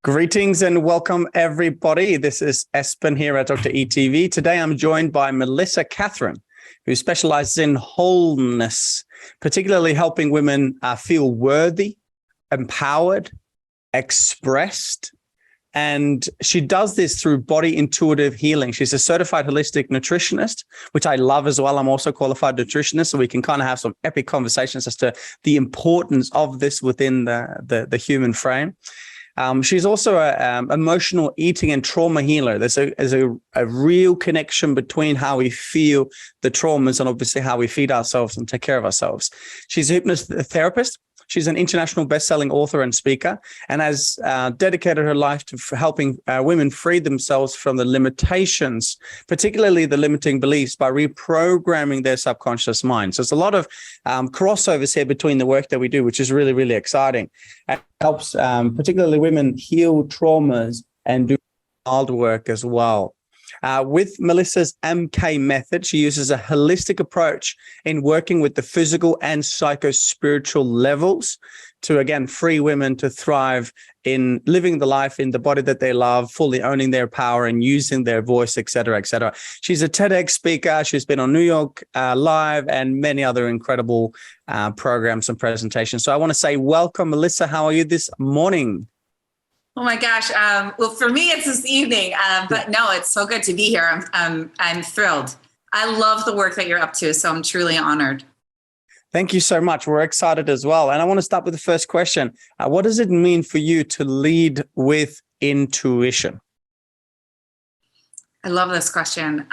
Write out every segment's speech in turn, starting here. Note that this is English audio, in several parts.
Greetings and welcome, everybody. This is Espen here at Dr. ETV. Today, I'm joined by Melissa Kathryn, who specializes in wholeness, particularly helping women feel worthy, empowered, expressed. And she does this through body intuitive healing. She's a certified holistic nutritionist, which I love as well. I'm also a qualified nutritionist, so we can kind of have some epic conversations as to the importance of this within the human frame. She's also an emotional eating and trauma healer. There's a real connection between how we feel the traumas and obviously how we feed ourselves and take care of ourselves. She's a hypnotherapist. She's an international best-selling author and speaker, and has dedicated her life to helping women free themselves from the limitations, particularly the limiting beliefs, by reprogramming their subconscious mind. So there's a lot of crossovers here between the work that we do, which is really, really exciting. And helps particularly women heal traumas and do child work as well. With Melissa's MK method, she uses a holistic approach in working with the physical and psycho-spiritual levels to, again, free women to thrive in living the life in the body that they love, fully owning their power and using their voice, et cetera, et cetera. She's a TEDx speaker. She's been on New York Live and many other incredible programs and presentations. So I want to say welcome, Melissa. How are you this morning? Oh my gosh. Well, for me, it's this evening, but no, it's so good to be here. I'm thrilled. I love the work that you're up to, so I'm truly honored. Thank you so much. We're excited as well. And I want to start with the first question. What does it mean for you to lead with intuition? I love this question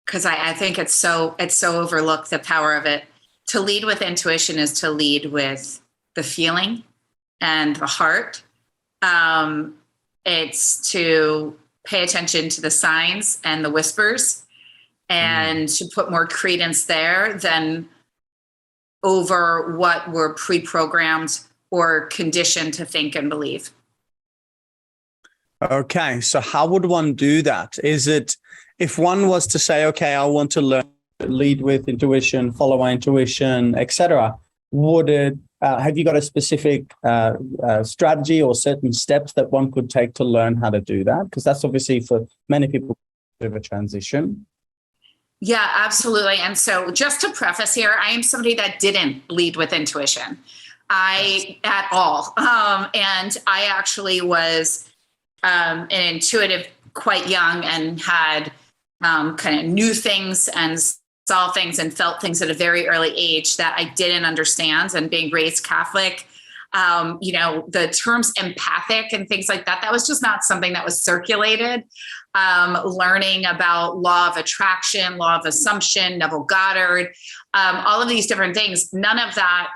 because I think it's so overlooked, the power of it. To lead with intuition is to lead with the feeling and the heart. It's to pay attention to the signs and the whispers and to put more credence there than over what we're pre-programmed or conditioned to think and believe. Okay. So how would one do that? Is it, if one was to say, okay, I want to learn, lead with intuition, follow my intuition, etc., would it, have you got a specific strategy or certain steps that one could take to learn how to do that? Because that's obviously for many people a bit of a transition. Yeah, absolutely. And so just to preface here, I am somebody that didn't lead with intuition at all. And I actually was an intuitive quite young and had kind of knew things and saw things and felt things at a very early age that I didn't understand. And being raised Catholic, the terms empathic and things like that, that was just not something that was circulated. Learning about law of attraction, law of assumption, Neville Goddard, all of these different things. None of that,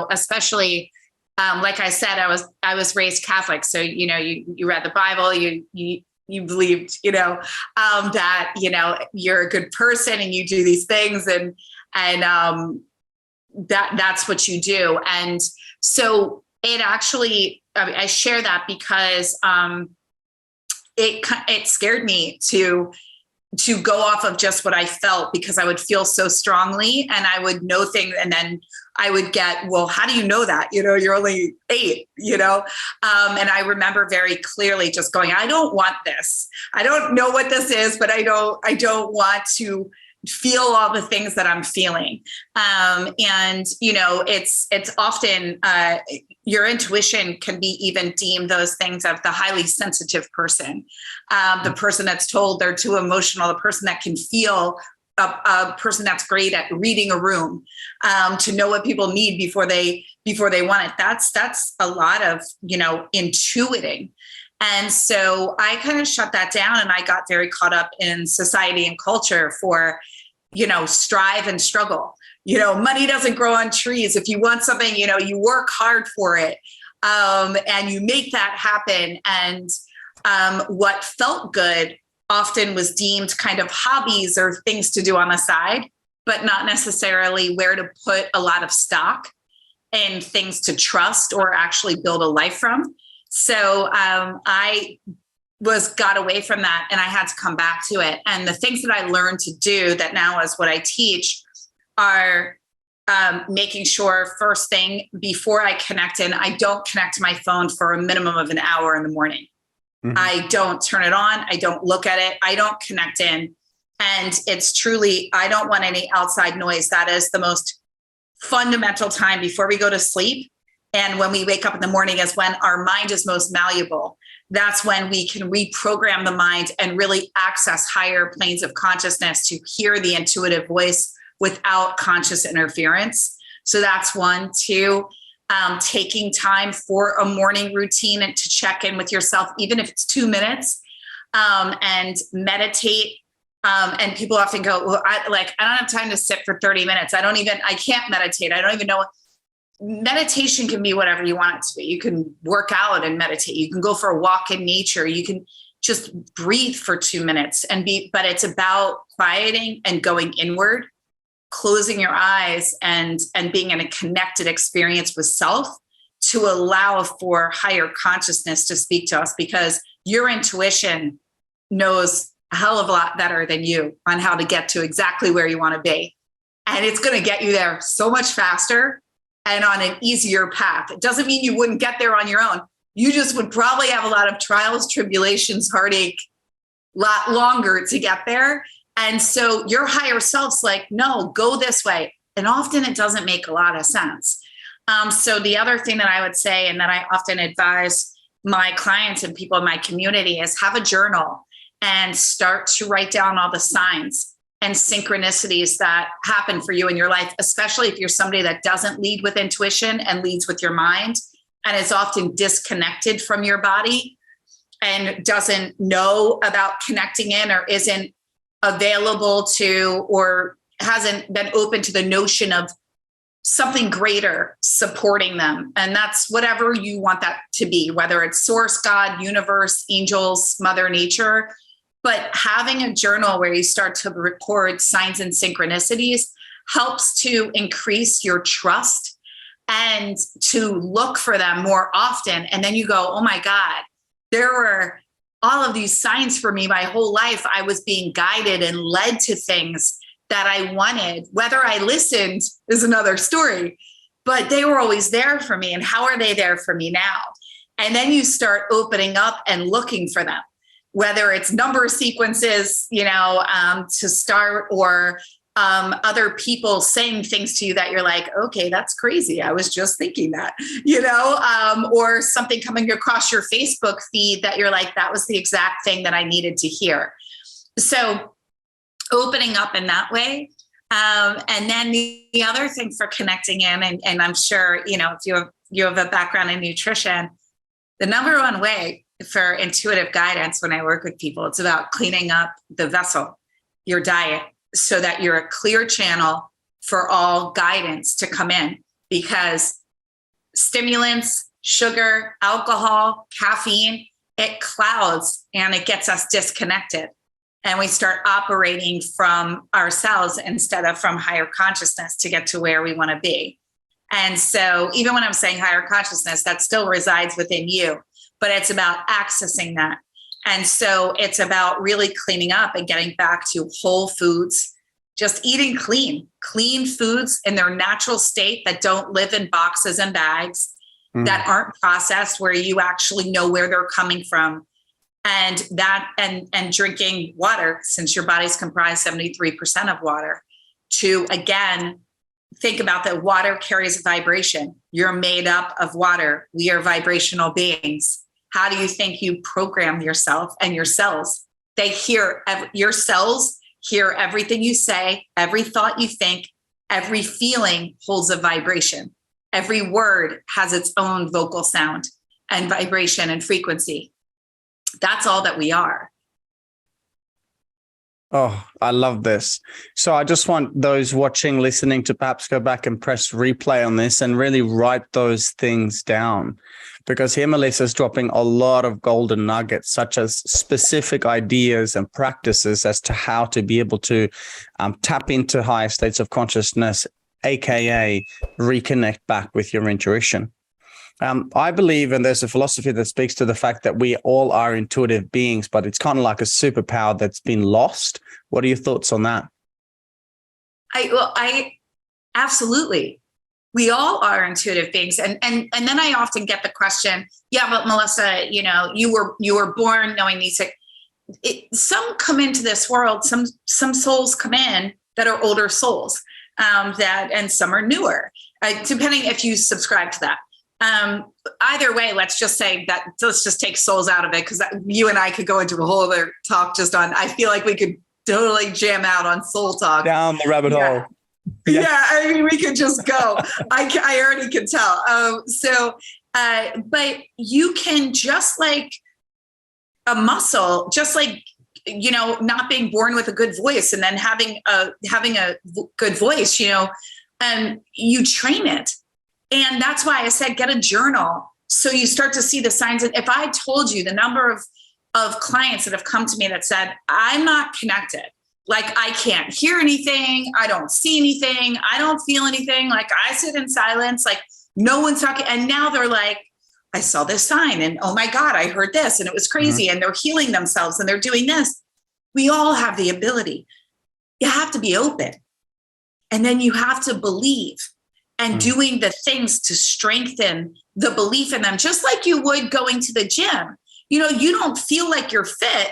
especially, like I said, I was raised Catholic. So, you read the Bible, you believed, that, you're a good person and you do these things and that's what you do. And so it actually, I share that because it scared me to go off of just what I felt, because I would feel so strongly and I would know things. And then I would get, well, how do you know that? You're only 8, and I remember very clearly just going, I don't want this. I don't know what this is, but I don't want to feel all the things that I'm feeling. It's often, your intuition can be even deemed those things of the highly sensitive person, the person that's told they're too emotional, the person that can feel, a person that's great at reading a room, to know what people need before they want it. That's a lot of, intuiting. And so I kind of shut that down and I got very caught up in society and culture for, strive and struggle. Money doesn't grow on trees. If you want something, you work hard for it, and you make that happen. And what felt good often was deemed kind of hobbies or things to do on the side, but not necessarily where to put a lot of stock and things to trust or actually build a life from. So I got away from that and I had to come back to it. And the things that I learned to do that now is what I teach are making sure first thing before I connect in, I don't connect to my phone for a minimum of an hour in the morning. Mm-hmm. I don't turn it on. I don't look at it. I don't connect in. And it's truly, I don't want any outside noise. That is the most fundamental time before we go to sleep. And when we wake up in the morning is when our mind is most malleable. That's when we can reprogram the mind and really access higher planes of consciousness to hear the intuitive voice without conscious interference. So that's one. Two, taking time for a morning routine and to check in with yourself, even if it's 2 minutes, and meditate. And people often go, well, I don't have time to sit for 30 minutes. I can't meditate. I don't even know. Meditation can be whatever you want it to be. You can work out and meditate. You can go for a walk in nature. You can just breathe for 2 minutes but it's about quieting and going inward, closing your eyes and being in a connected experience with self to allow for higher consciousness to speak to us, because your intuition knows a hell of a lot better than you on how to get to exactly where you want to be. And it's going to get you there so much faster and on an easier path. It doesn't mean you wouldn't get there on your own. You just would probably have a lot of trials, tribulations, heartache, a lot longer to get there. And so your higher self's like, no, go this way. And often it doesn't make a lot of sense. So the other thing that I would say, and that I often advise my clients and people in my community, is have a journal and start to write down all the signs and synchronicities that happen for you in your life, especially if you're somebody that doesn't lead with intuition and leads with your mind and is often disconnected from your body and doesn't know about connecting in or isn't available to or hasn't been open to the notion of something greater supporting them. And that's whatever you want that to be, whether it's source, God, universe, angels, Mother Nature. But having a journal where you start to record signs and synchronicities helps to increase your trust and to look for them more often. And then you go, oh my God, there were all of these signs for me my whole life. I was being guided and led to things that I wanted. Whether I listened is another story, but they were always there for me. And how are they there for me now? And then you start opening up and looking for them, whether it's number sequences, to start, or other people saying things to you that you're like, okay, that's crazy. I was just thinking that, or something coming across your Facebook feed that you're like, that was the exact thing that I needed to hear. So opening up in that way. And then the other thing for connecting in, and I'm sure, if you have a background in nutrition, the number one way for intuitive guidance when I work with people, it's about cleaning up the vessel, your diet, so that you're a clear channel for all guidance to come in, because stimulants, sugar, alcohol, caffeine, it clouds and it gets us disconnected. And we start operating from ourselves instead of from higher consciousness to get to where we want to be. And so even when I'm saying higher consciousness, that still resides within you, but it's about accessing that. And so it's about really cleaning up and getting back to whole foods, just eating clean foods in their natural state that don't live in boxes and bags, that aren't processed, where you actually know where they're coming from. And that, and drinking water, since your body's comprised 73% of water, to again, think about that water carries a vibration. You're made up of water. We are vibrational beings. How do you think you program yourself and your cells? Your cells hear everything you say, every thought you think, every feeling holds a vibration. Every word has its own vocal sound and vibration and frequency. That's all that we are. Oh, I love this. So I just want those watching, listening to perhaps go back and press replay on this and really write those things down. Because here Melissa's dropping a lot of golden nuggets, such as specific ideas and practices as to how to be able to tap into higher states of consciousness, aka reconnect back with your intuition. I believe, and there's a philosophy that speaks to the fact that we all are intuitive beings, but it's kind of like a superpower that's been lost. What are your thoughts on that? I Absolutely. We all are intuitive beings. And then I often get the question, yeah, but Melissa, you were born knowing these things. Some come into this world, some souls come in that are older souls, and some are newer, depending if you subscribe to that. Either way, let's just take souls out of it, because you and I could go into a whole other talk just on, I feel like we could totally jam out on soul talk. Down the rabbit hole. Yeah, I mean, we could just go. I already can tell. But you can, just like a muscle, just like, not being born with a good voice and then having a good voice, you train it. And that's why I said, get a journal. So you start to see the signs. And if I told you the number of clients that have come to me that said, I'm not connected, like I can't hear anything, I don't see anything, I don't feel anything, like I sit in silence, like no one's talking. And now they're like, I saw this sign and oh my God, I heard this and it was crazy. And they're healing themselves and they're doing this. We all have the ability. You have to be open. And then you have to believe, and doing the things to strengthen the belief in them, just like you would going to the gym. You don't feel like you're fit,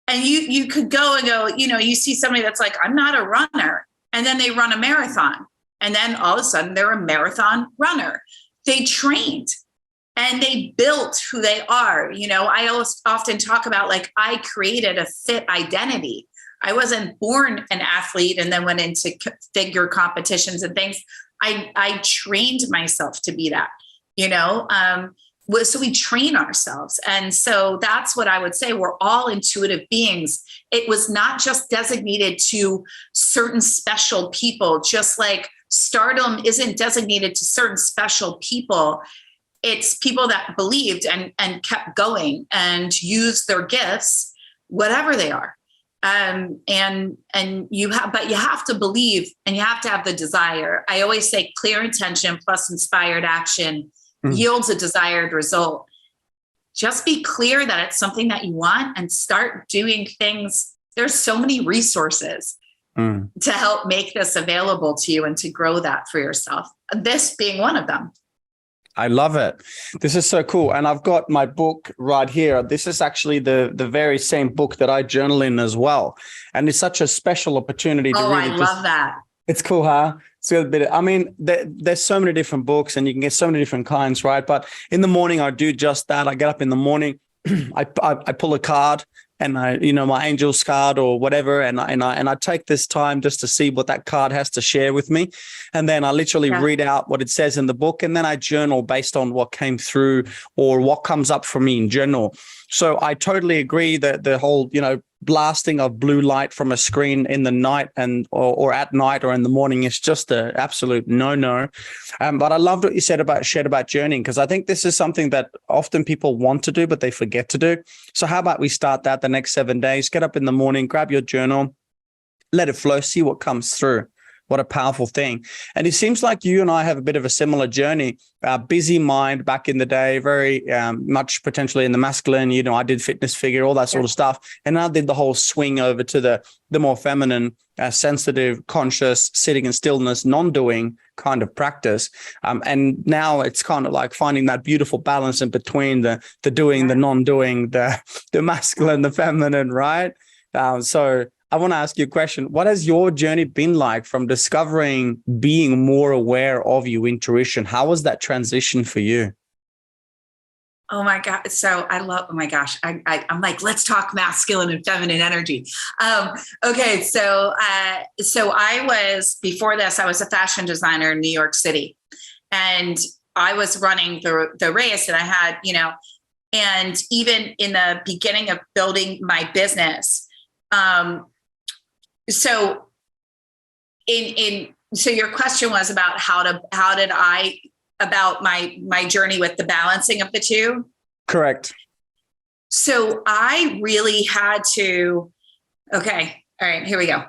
and you could go and go, you see somebody that's like, I'm not a runner. And then they run a marathon. And then all of a sudden they're a marathon runner. They trained and they built who they are. I often talk about, like, I created a fit identity. I wasn't born an athlete and then went into figure competitions and things. I trained myself to be that, so we train ourselves. And so that's what I would say. We're all intuitive beings. It was not just designated to certain special people, just like stardom isn't designated to certain special people. It's people that believed and kept going and used their gifts, whatever they are. And you have to believe, and you have to have the desire. I always say clear intention plus inspired action yields a desired result. Just be clear that it's something that you want and start doing things. There's so many resources to help make this available to you and to grow that for yourself. This being one of them. I love it. This is so cool. And I've got my book right here. This is actually the very same book that I journal in as well. And it's such a special opportunity to really love that. It's cool, huh? It's a bit. I mean, there's so many different books and you can get so many different kinds, right? But in the morning, I do just that. I get up in the morning, I pull a card, and my angel's card or whatever, and I take this time just to see what that card has to share with me, and then I literally read out what it says in the book, and then I journal based on what came through or what comes up for me in general. So I totally agree that the whole blasting of blue light from a screen in the night or at night or in the morning is just an absolute no. But I loved what you shared about journeying, because I think this is something that often people want to do, but they forget to do. So how about we start that the next 7 days? Get up in the morning, grab your journal, let it flow, see what comes through. What a powerful thing. And it seems like you and I have a bit of a similar journey. Busy mind back in the day, very much potentially in the masculine. I did fitness figure, all that sort of stuff. And I did the whole swing over to the more feminine, sensitive, conscious, sitting in stillness, non-doing kind of practice. And now it's kind of like finding that beautiful balance in between the doing, the non-doing, the masculine, the feminine, right? So I want to ask you a question. What has your journey been like from discovering being more aware of your intuition? How was that transition for you? Oh my God. So oh my gosh. I'm like, let's talk masculine and feminine energy. Okay. So before this, I was a fashion designer in New York City, and I was running the race, and I had, and even in the beginning of building my business, so your question was about about my journey with the balancing of the two? Correct. So I really had to, okay. All right, here we go.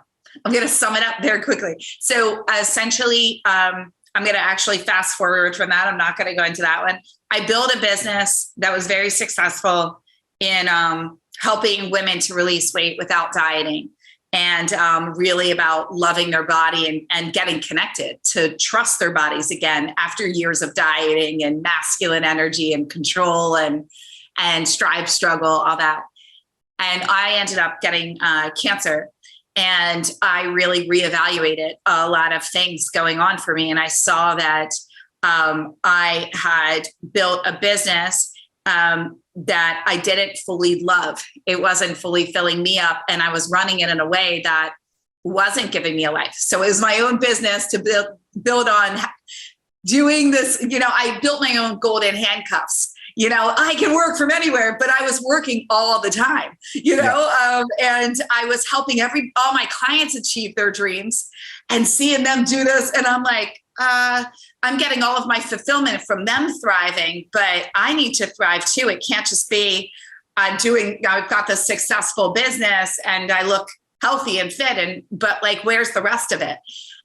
I'm going to sum it up very quickly. So essentially, I'm going to actually fast forward from that. I'm not going to go into that one. I built a business that was very successful in helping women to release weight without dieting. and really about loving their body and getting connected to trust their bodies again after years of dieting and masculine energy and control and strive, struggle, all that. And I ended up getting cancer. And I really reevaluated a lot of things going on for me. And I saw that I had built a business that I didn't fully love. It wasn't fully filling me up. And I was running it in a way that wasn't giving me a life. So it was my own business to build on doing this. I built my own golden handcuffs. I can work from anywhere, but I was working all the time, and I was helping all my clients achieve their dreams and seeing them do this. And I'm like, I'm getting all of my fulfillment from them thriving, but I need to thrive too. It can't just be I've got this successful business and I look healthy and fit, but like, where's the rest of it?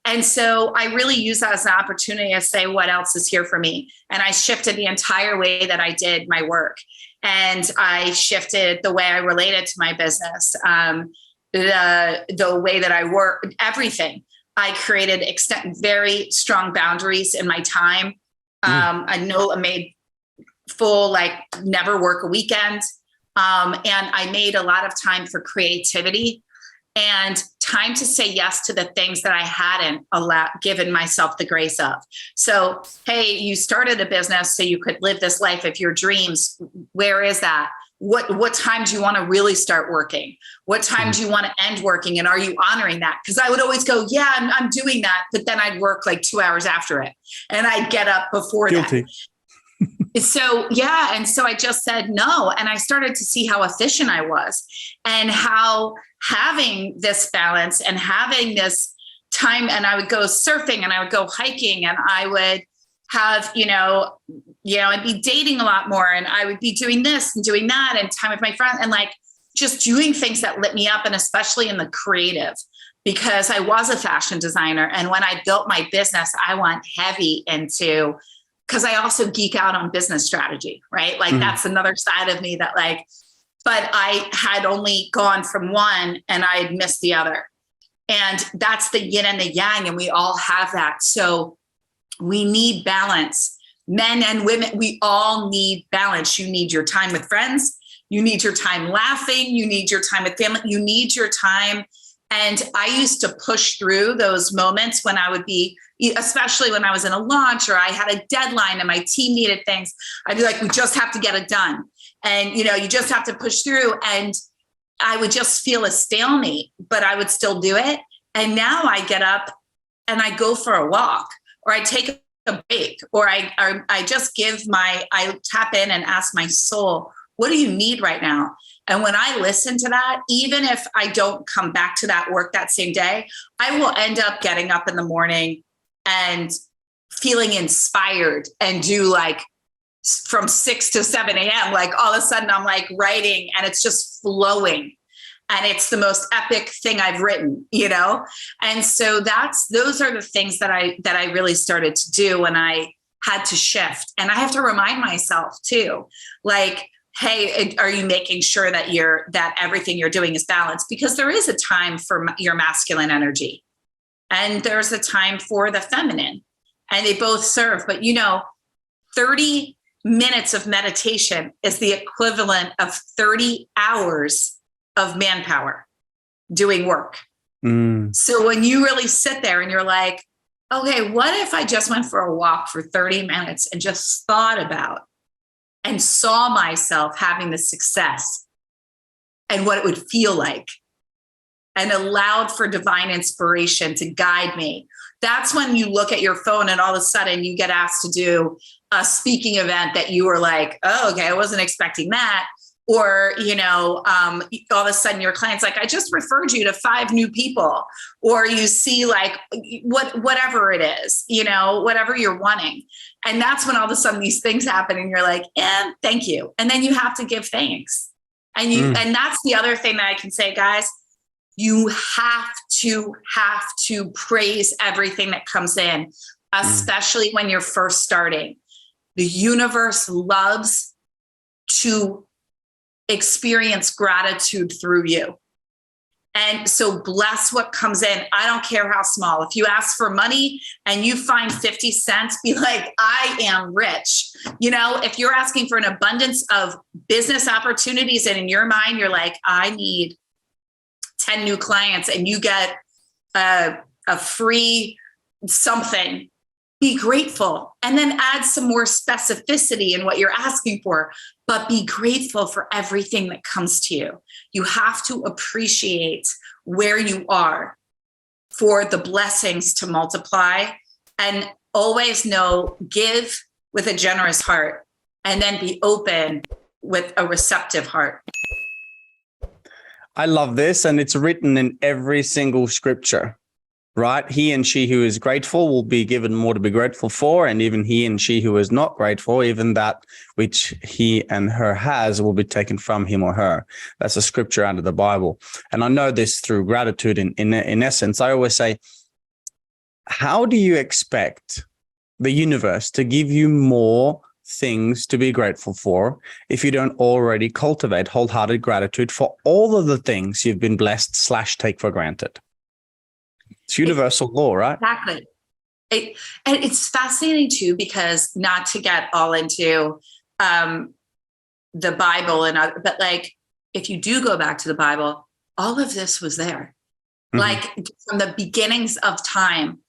And so I really use that as an opportunity to say, what else is here for me? And I shifted the entire way that I did my work. And I shifted the way I related to my business, the way that I work, everything. I created very strong boundaries in my time. I made full, never work a weekend. And I made a lot of time for creativity and time to say yes to the things that I hadn't given myself the grace of. So, hey, you started a business so you could live this life of your dreams. Where is that? What time do you want to really start working? What time do you want to end working? And are you honoring that? Because I would always go, yeah, I'm doing that. But then I'd work 2 hours after it. And I'd get up before Guilty. that. So, yeah. And so I just said no. And I started to see how efficient I was and how having this balance and having this time, and I would go surfing and I would go hiking and I would have, I'd be dating a lot more and I would be doing this and doing that and time with my friends and just doing things that lit me up. And especially in the creative, because I was a fashion designer. And when I built my business, I went heavy into, because I also geek out on business strategy, right? That's another side of me that but I had only gone from one and I had missed the other. And that's the yin and the yang. And we all have that. So we need balance. Men and women, we all need balance. You need your time with friends. You need your time laughing. You need your time with family. You need your time. And I used to push through those moments when I would be, especially when I was in a launch or I had a deadline and my team needed things. I'd be like, we just have to get it done. And, you just have to push through. And I would just feel a stalemate, but I would still do it. And now I get up and I go for a walk, or I take a break, or I just I tap in and ask my soul, what do you need right now? And when I listen to that, even if I don't come back to that work that same day, I will end up getting up in the morning and feeling inspired and do from 6 to 7 a.m. All of a sudden I'm writing and it's just flowing. And it's the most epic thing I've written, And so those are the things that I really started to do when I had to shift. And I have to remind myself too, hey, are you making sure that everything you're doing is balanced? Because there is a time for your masculine energy and there's a time for the feminine, and they both serve. But 30 minutes of meditation is the equivalent of 30 hours of manpower doing work. So when you really sit there and you're like, okay, what if I just went for a walk for 30 minutes and just thought about and saw myself having the success and what it would feel like, and allowed for divine inspiration to guide me. That's when you look at your phone and all of a sudden you get asked to do a speaking event that you were like, oh, okay, I wasn't expecting that. Or, all of a sudden your client's like, I just referred you to 5 new people. Or you see whatever it is, whatever you're wanting. And that's when all of a sudden these things happen and you're like, thank you. And then you have to give thanks. And and that's the other thing that I can say, guys, you have to praise everything that comes in, especially when you're first starting. The universe loves to experience gratitude through you. And so bless what comes in. I don't care how small. If you ask for money and you find 50 cents, be like, I am rich. If you're asking for an abundance of business opportunities and in your mind, you're like, I need 10 new clients, and you get a free something, be grateful, and then add some more specificity in what you're asking for, but be grateful for everything that comes to you. You have to appreciate where you are for the blessings to multiply, and always know, give with a generous heart, and then be open with a receptive heart. I love this. And it's written in every single scripture. Right? He and she who is grateful will be given more to be grateful for. And even he and she who is not grateful, even that which he and her has will be taken from him or her. That's a scripture out of the Bible. And I know this through gratitude in essence. I always say, how do you expect the universe to give you more things to be grateful for if you don't already cultivate wholehearted gratitude for all of the things you've been blessed / take for granted? It's universal law, right? Exactly. And it's fascinating too, because not to get all into the Bible but like, if you do go back to the Bible, all of this was there. Mm-hmm. Like from the beginnings of time,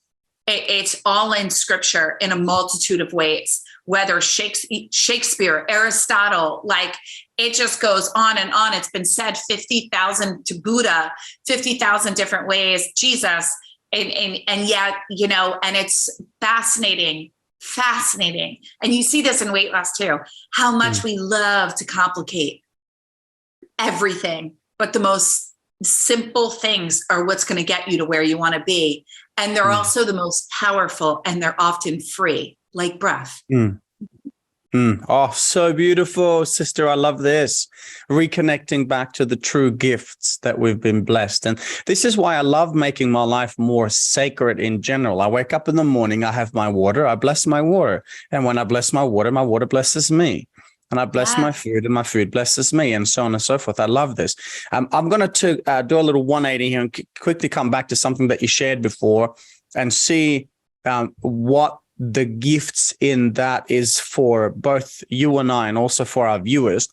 it's all in scripture in a multitude of ways, whether Shakespeare, Aristotle, like it just goes on and on. It's been said 50,000 to Buddha, 50,000 different ways, Jesus. And yet, and it's fascinating. And you see this in weight loss too, how much we love to complicate everything, but the most simple things are what's going to get you to where you want to be. And they're also the most powerful, and they're often free, like breath. Oh, so beautiful, sister. I love this. Reconnecting back to the true gifts that we've been blessed. And this is why I love making my life more sacred in general. I wake up in the morning, I have my water, I bless my water. And when I bless my water blesses me. And I bless my food, and my food blesses me, and so on and so forth. I love this. I'm going to do a little 180 here and quickly come back to something that you shared before and see what the gifts in that is for both you and I, and also for our viewers.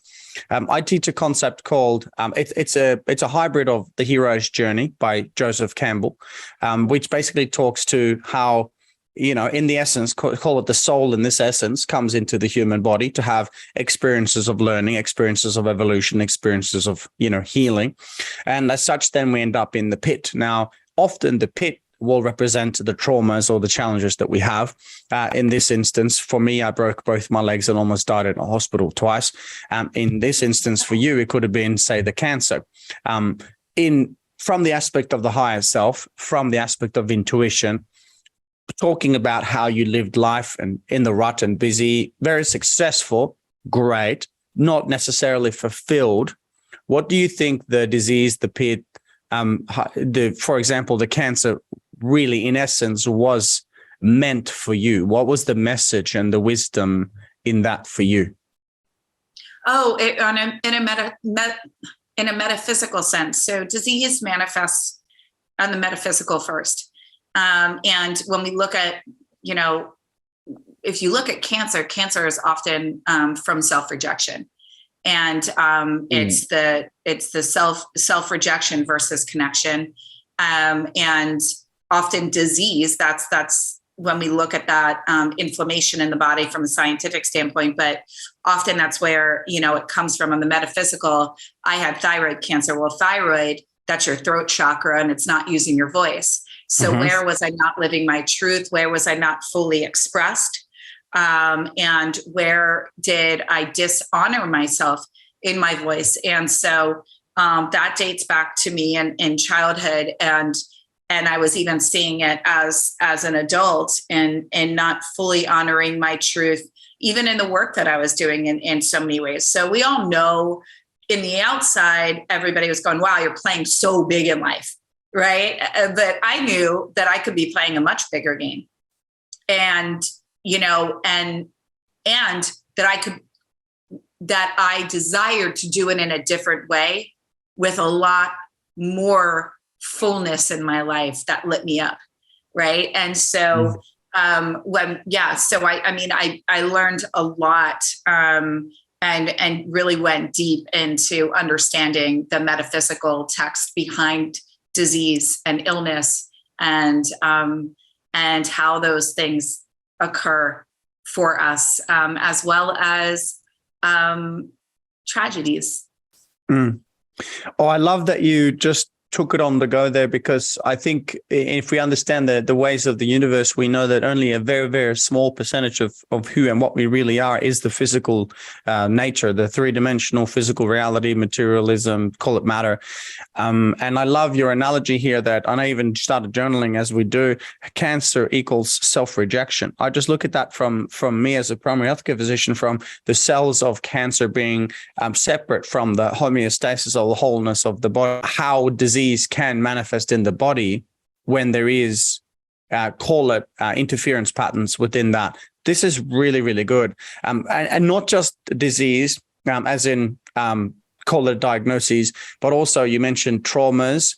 I teach a concept called it's a hybrid of The Hero's Journey by Joseph Campbell, which basically talks to how, in the essence, call it the soul in this essence, comes into the human body to have experiences of learning, experiences of evolution, experiences of, healing. And as such, then we end up in the pit. Now, often the pit will represent the traumas or the challenges that we have. In this instance, for me, I broke both my legs and almost died in a hospital twice. In this instance, for you, it could have been, say, the cancer. From the aspect of the higher self, from the aspect of intuition, talking about how you lived life and in the rut and busy, very successful, great, not necessarily fulfilled. What do you think the disease, the pit, for example, the cancer really, in essence, was meant for you? What was the message and the wisdom in that for you? Oh, in a metaphysical sense. So disease manifests on the metaphysical first. And when we look at, if you look at cancer is often from self-rejection. And it's the self-rejection versus connection. And often disease, that's when we look at that inflammation in the body from a scientific standpoint, but often that's where, it comes from on the metaphysical. I had thyroid cancer. Well, thyroid, that's your throat chakra, and it's not using your voice. So where was I not living my truth? Where was I not fully expressed? And where did I dishonor myself in my voice? And so that dates back to me in childhood. And I was even seeing it as an adult and not fully honoring my truth, even in the work that I was doing in so many ways. So we all know in the outside, everybody was going, wow, you're playing so big in life, right? But I knew that I could be playing a much bigger game. And, and that I desired to do it in a different way with a lot more fullness in my life that lit me up. Right. And so, I learned a lot, and really went deep into understanding the metaphysical text behind disease and illness, and how those things occur for us, as well as tragedies. Oh, I love that you just took it on the go there, because I think if we understand the ways of the universe, we know that only a very, very small percentage of who and what we really are is the physical nature, the three-dimensional physical reality, materialism, call it matter. And I love your analogy here that, and I even started journaling as we do, cancer equals self-rejection. I just look at that from me as a primary healthcare physician, from the cells of cancer being separate from the homeostasis or the wholeness of the body, how disease can manifest in the body when there is, call it interference patterns within that. This is really, really good. And not just disease, as in call it diagnoses, but also you mentioned traumas,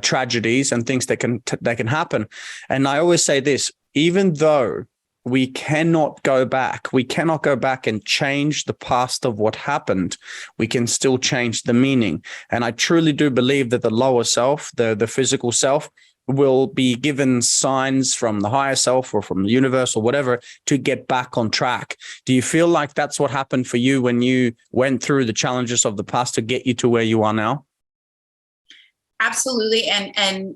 tragedies, and things that can happen. And I always say this, even though we cannot go back and change the past of what happened, we can still change the meaning. And I truly do believe that the lower self, the physical self, will be given signs from the higher self or from the universe or whatever to get back on track. Do you feel like that's what happened for you when you went through the challenges of the past to get you to where you are now? Absolutely. And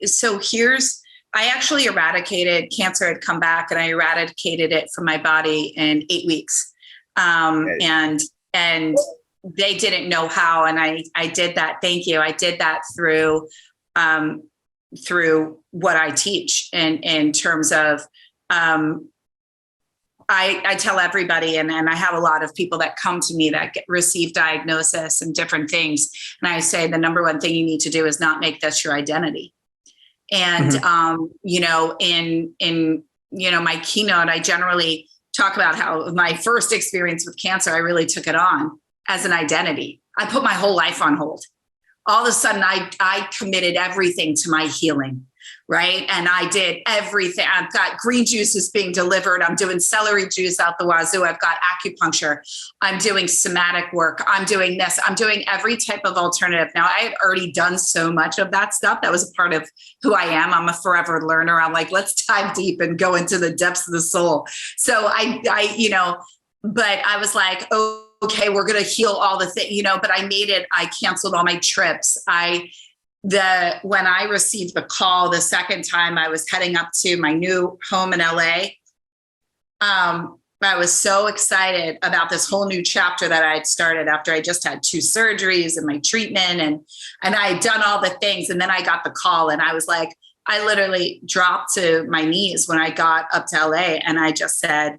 so I actually eradicated cancer. Had come back, and I eradicated it from my body in 8 weeks. And they didn't know how. And I did that. Thank you. I did that through what I teach in terms of, I tell everybody, and I have a lot of people that come to me that receive diagnosis and different things. And I say, the number one thing you need to do is not make this your identity. And, in my keynote, I generally talk about how my first experience with cancer, I really took it on as an identity. I put my whole life on hold. All of a sudden, I committed everything to my healing, right? And I did everything. I've got green juices being delivered. I'm doing celery juice out the wazoo. I've got acupuncture. I'm doing somatic work. I'm doing this. I'm doing every type of alternative. Now, I had already done so much of that stuff. That was a part of who I am. I'm a forever learner. I'm like, let's dive deep and go into the depths of the soul. So but I was like, oh, okay, we're going to heal all the things, but I canceled all my trips. When I received the call the second time, I was heading up to my new home in LA. I was so excited about this whole new chapter that I had started after I just had 2 surgeries and my treatment, and I had done all the things. And then I got the call, and I was like, I literally dropped to my knees when I got up to LA, and I just said,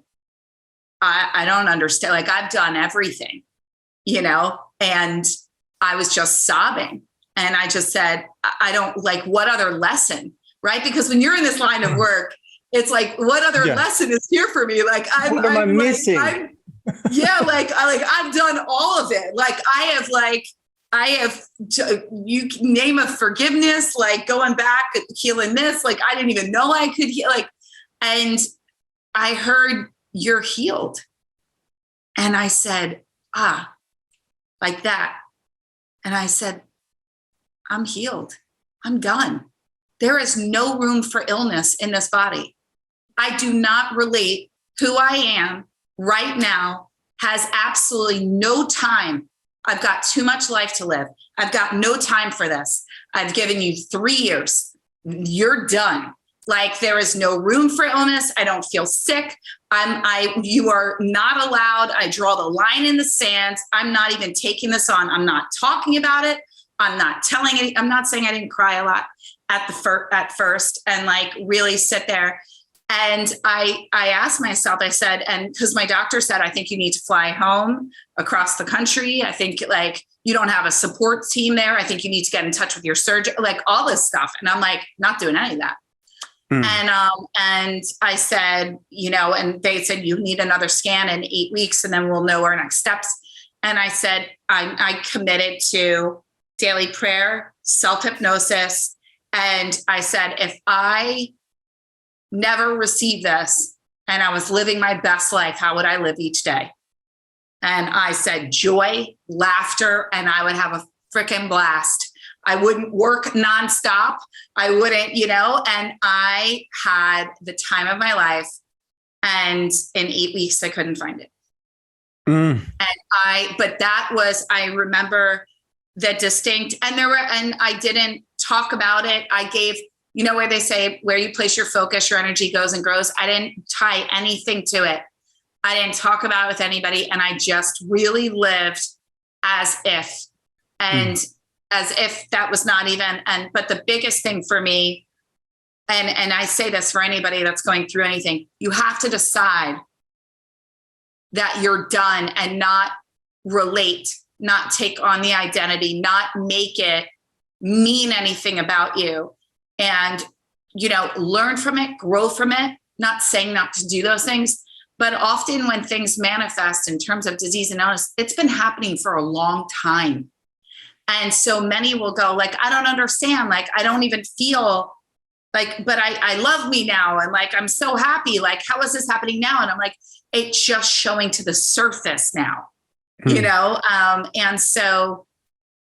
I don't understand. Like, I've done everything, and I was just sobbing. And I just said, I don't like, what other lesson, right? Because when you're in this line of work, it's like, what other lesson is here for me? Like, what am I missing? I've done all of it. Like, I have, you name of forgiveness, like going back, healing this, like, I didn't even know I could heal. Like, and I heard, you're healed. And I said, like that. And I said, I'm healed. I'm done. There is no room for illness in this body. I do not relate. Who I am right now has absolutely no time. I've got too much life to live. I've got no time for this. I've given you 3 years. You're done. Like, there is no room for illness. I don't feel sick. You are not allowed. I draw the line in the sand. I'm not even taking this on. I'm not talking about it. I'm not telling it. I'm not saying I didn't cry a lot at first, and like really sit there. And I asked myself, I said, and because my doctor said, I think you need to fly home across the country. I think like you don't have a support team there. I think you need to get in touch with your surgeon, like all this stuff. And I'm like, not doing any of that. And I said, and they said, you need another scan in 8 weeks, and then we'll know our next steps. And I said, I committed to daily prayer, self-hypnosis. And I said, if I never received this and I was living my best life, how would I live each day? And I said, joy, laughter, and I would have a freaking blast. I wouldn't work nonstop. I wouldn't, and I had the time of my life. And in 8 weeks, I couldn't find it. But that was, I remember the distinct, and I didn't talk about it. I gave, where they say, where you place your focus, your energy goes and grows. I didn't tie anything to it. I didn't talk about it with anybody. And I just really lived as if, as if that was not even, but the biggest thing for me, and I say this for anybody that's going through anything, you have to decide that you're done and not relate, not take on the identity, not make it mean anything about you. And, learn from it, grow from it, not saying not to do those things. But often when things manifest in terms of disease and illness, it's been happening for a long time. And so many will go like, I don't understand. Like, I don't even feel like, but I love me now. And like, I'm so happy. Like, how is this happening now? And I'm like, it's just showing to the surface now, And so,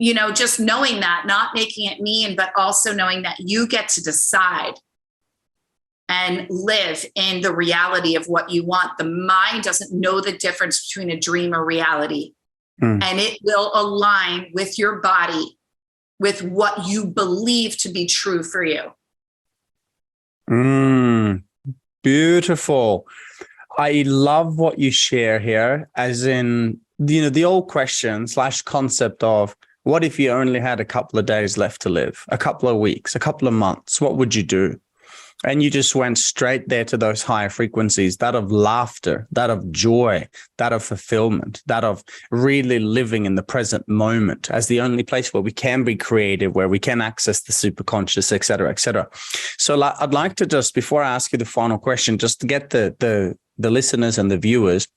just knowing that, not making it mean, but also knowing that you get to decide and live in the reality of what you want. The mind doesn't know the difference between a dream or reality. And it will align with your body, with what you believe to be true for you. Beautiful. I love what you share here, as in, the old question / concept of, what if you only had a couple of days left to live, a couple of weeks, a couple of months? What would you do? And you just went straight there to those higher frequencies, that of laughter, that of joy, that of fulfillment, that of really living in the present moment as the only place where we can be creative, where we can access the superconscious, et cetera, et cetera. So I'd like to just, before I ask you the final question, just to get the listeners and the viewers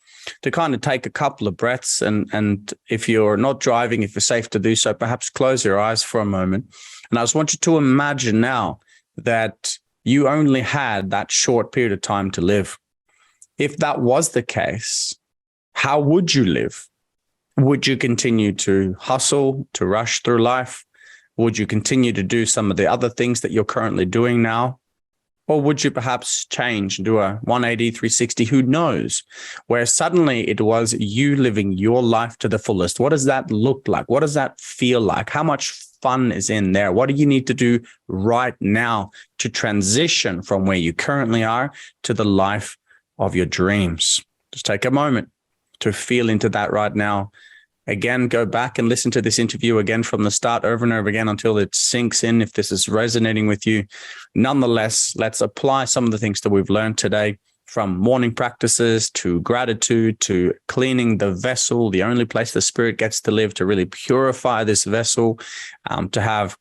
to kind of take a couple of breaths. And if you're not driving, if you're safe to do so, perhaps close your eyes for a moment. And I just want you to imagine now that you only had that short period of time to live. If that was the case, how would you live? Would you continue to hustle, to rush through life? Would you continue to do some of the other things that you're currently doing now? Or would you perhaps change and do a 180, 360, who knows, where suddenly it was you living your life to the fullest? What does that look like? What does that feel like? How much fun is in there? What do you need to do right now to transition from where you currently are to the life of your dreams? Just take a moment to feel into that right now. Again, go back and listen to this interview again from the start, over and over again, until it sinks in, if this is resonating with you. Nonetheless, let's apply some of the things that we've learned today, from morning practices to gratitude to cleaning the vessel, the only place the spirit gets to live, to really purify this vessel, to have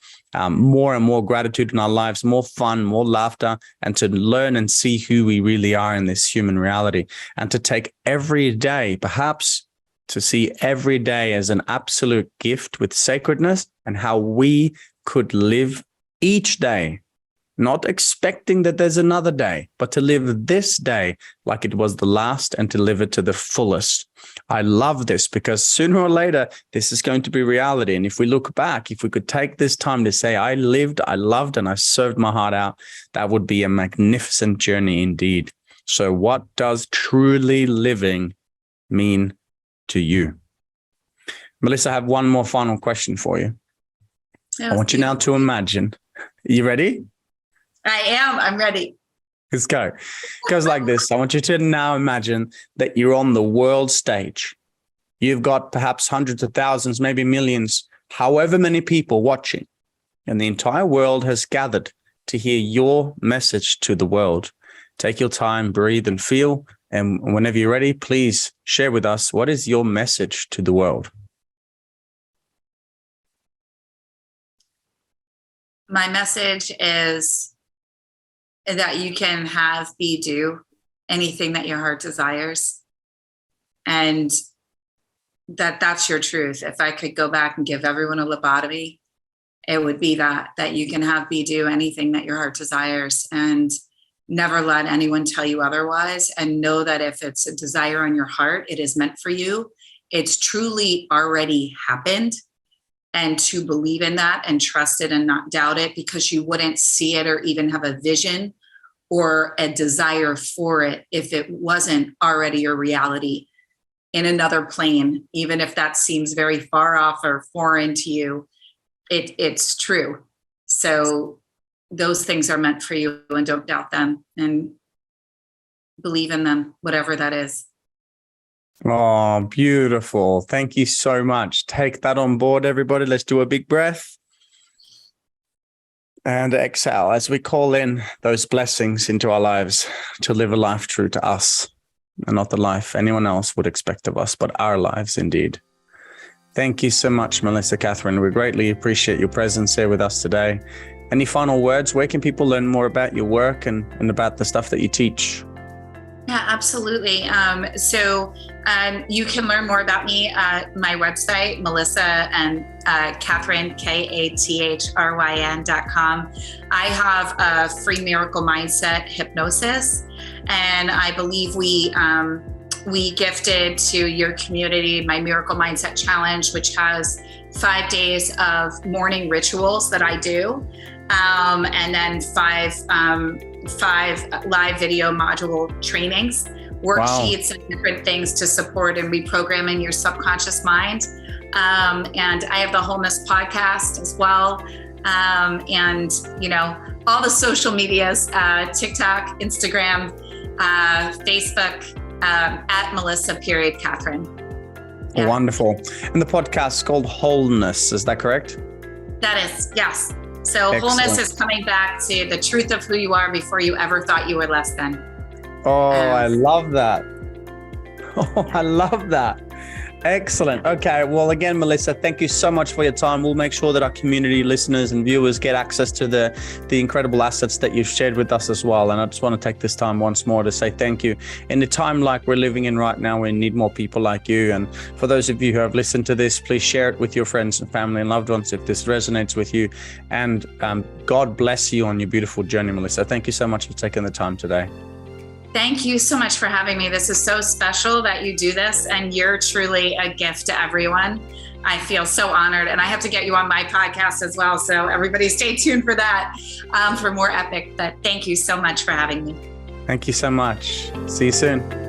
more and more gratitude in our lives, more fun, more laughter, and to learn and see who we really are in this human reality, and to take every day, perhaps to see every day as an absolute gift with sacredness, and how we could live each day, not expecting that there's another day, but to live this day like it was the last and to live it to the fullest. I love this, because sooner or later, this is going to be reality. And if we look back, if we could take this time to say, I lived, I loved, and I served my heart out, that would be a magnificent journey indeed. So what does truly living mean to you? Melissa, I have one more final question for you. I want you now to imagine. You ready? I am. I'm ready. Let's go. It goes like this. I want you to now imagine that you're on the world stage. You've got perhaps hundreds of thousands, maybe millions, however many people watching. And the entire world has gathered to hear your message to the world. Take your time, breathe and feel. And whenever you're ready, please share with us, what is your message to the world? My message is that you can have, be, do anything that your heart desires. And that's your truth. If I could go back and give everyone a lobotomy, it would be that you can do anything that your heart desires, and never let anyone tell you otherwise. And know that if it's a desire on your heart, it is meant for you. It's truly already happened. And to believe in that and trust it and not doubt it, because you wouldn't see it or even have a vision or a desire for it if it wasn't already your reality in another plane. Even if that seems very far off or foreign to you, it's true. So those things are meant for you, and don't doubt them, and believe in them, whatever that is. Oh, beautiful. Thank you so much. Take that on board, everybody. Let's do a big breath and exhale as we call in those blessings into our lives to live a life true to us, and not the life anyone else would expect of us, but our lives indeed. Thank you so much, Melissa Kathryn. We greatly appreciate your presence here with us today. Any final words? Where can people learn more about your work and about the stuff that you teach? Yeah, absolutely. So you can learn more about me at my website, Melissa and Kathryn, KATHRYN.com. I have a free miracle mindset hypnosis, and I believe we gifted to your community my Miracle Mindset Challenge, which has 5 days of morning rituals that I do, and then five live video module trainings, worksheets, and different things to support and reprogramming your subconscious mind. And I have the Wholeness podcast as well. And, all the social medias, TikTok, Instagram, Facebook, at Melissa.Kathryn. Yeah. Wonderful. And the podcast is called Wholeness. Is that correct? That is, yes. So Excellent. Wholeness is coming back to the truth of who you are before you ever thought you were less than. Oh, I love that. Oh, I love that. Excellent. Okay. Well, again, Melissa, thank you so much for your time. We'll make sure that our community listeners and viewers get access to the incredible assets that you've shared with us as well. And I just want to take this time once more to say thank you. In a time like we're living in right now, we need more people like you. And for those of you who have listened to this, please share it with your friends and family and loved ones if this resonates with you. And God bless you on your beautiful journey, Melissa. Thank you so much for taking the time today. Thank you so much for having me. This is so special that you do this, and you're truly a gift to everyone. I feel so honored, and I have to get you on my podcast as well. So everybody stay tuned for that, for more epic. But thank you so much for having me. Thank you so much. See you soon.